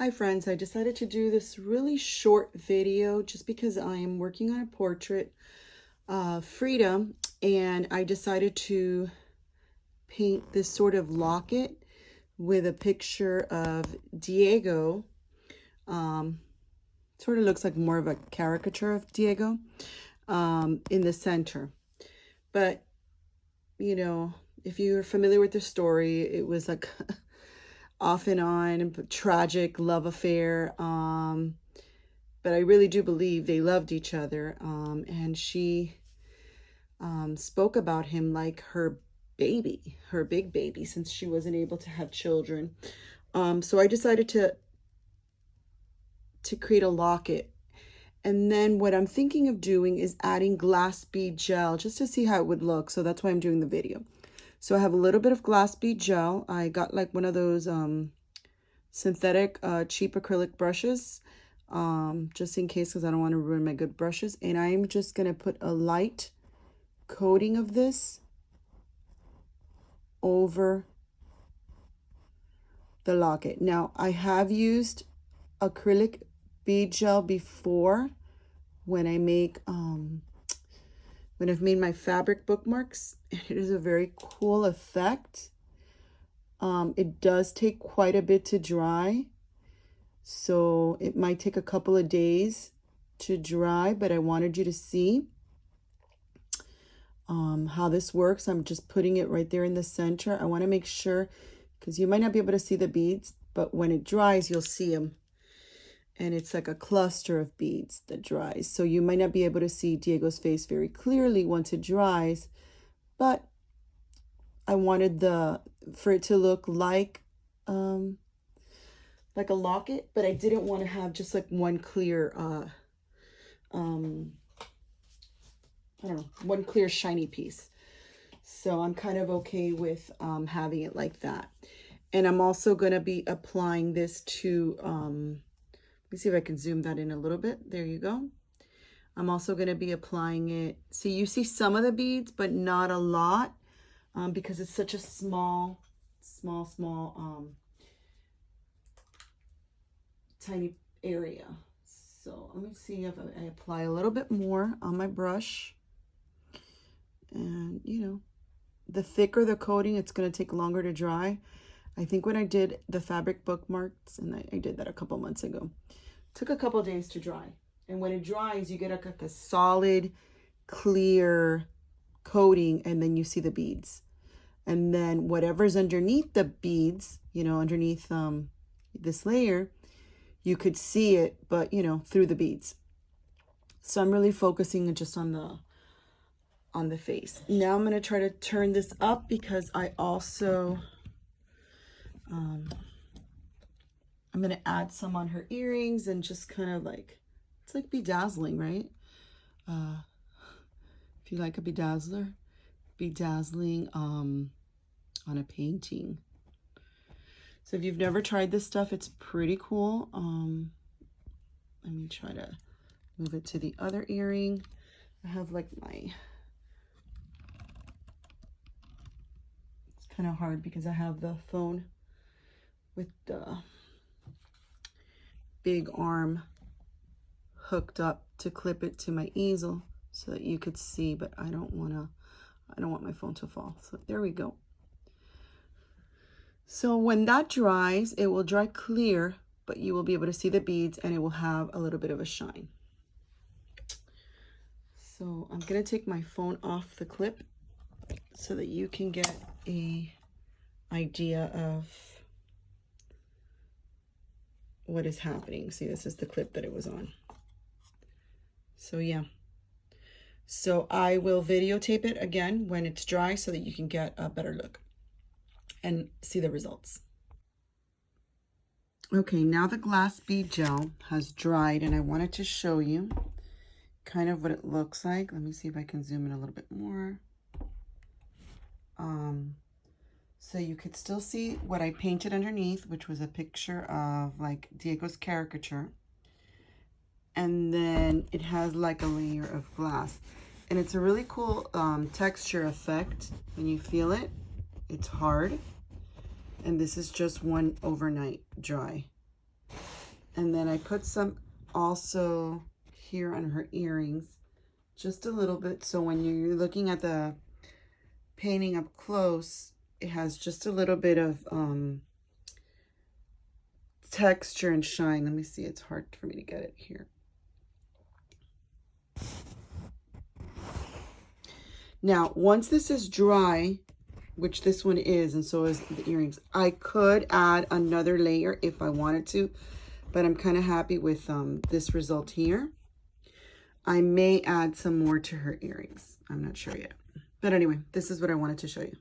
Hi friends, I decided to do this really short video just because I am working on a portrait of Frida, and I decided to paint this sort of locket with a picture of Diego. Sort of looks like more of a caricature of Diego in the center. But, you know, if you're familiar with the story, it was like off and on tragic love affair, but I really do believe they loved each other, and she spoke about him like her baby, her big baby, since she wasn't able to have children. So I decided to create a locket, and then what I'm thinking of doing is adding glass bead gel just to see how it would look. So that's why I'm doing the video. So I have a little bit of glass bead gel. I got like one of those synthetic cheap acrylic brushes, just in case, because I don't want to ruin my good brushes. And I'm just going to put a light coating of this over the locket. Now, I have used acrylic bead gel before when I make when I've made my fabric bookmarks. It is a very cool effect. It does take quite a bit to dry, so it might take a couple of days to dry, but I wanted you to see how this works. I'm just putting it right there in the center. I want to make sure, because you might not be able to see the beads, but when it dries, you'll see them. And it's like a cluster of beads that dries. So you might not be able to see Diego's face very clearly once it dries, but I wanted for it to look like a locket, but I didn't want to have just like one clear I don't know, one clear shiny piece. So I'm kind of okay with having it like that. And I'm also going to be applying this to let me see if I can zoom that in a little bit. There you go. I'm also going to be applying it. See, you see some of the beads, but not a lot, because it's such a small tiny area. So let me see if I apply a little bit more on my brush. And, you know, the thicker the coating, it's going to take longer to dry. I think when I did the fabric bookmarks, and I did that a couple months ago, it took a couple days to dry. And when it dries, you get like a solid, clear coating, and then you see the beads. And then whatever's underneath the beads, you know, underneath this layer, you could see it, but, you know, through the beads. So I'm really focusing just on the face. Now I'm going to try to turn this up, because I also I'm going to add some on her earrings, and just kind of like, it's like bedazzling, right? If you like a bedazzler, bedazzling on a painting. So if you've never tried this stuff, it's pretty cool. Let me try to move it to the other earring. I have like it's kind of hard because I have the phone with the big arm hooked up to clip it to my easel so that you could see, but I don't want my phone to fall. So there we go. So when that dries, it will dry clear, but you will be able to see the beads, and it will have a little bit of a shine. So I'm going to take my phone off the clip so that you can get a idea of what is happening. See, this is the clip that it was on. So yeah. So I will videotape it again when it's dry so that you can get a better look and see the results. Okay, now the glass bead gel has dried, and I wanted to show you kind of what it looks like. Let me see if I can zoom in a little bit more. So you could still see what I painted underneath, which was a picture of like Diego's caricature. And then it has like a layer of glass. And it's a really cool texture effect when you feel it. It's hard. And this is just one overnight dry. And then I put some also here on her earrings, just a little bit. So when you're looking at the painting up close, it has just a little bit of texture and shine. Let me see, it's hard for me to get it here. Now, once this is dry, which this one is, and so is the earrings, I could add another layer if I wanted to, but I'm kind of happy with this result here. I may add some more to her earrings. I'm not sure yet. But anyway, this is what I wanted to show you.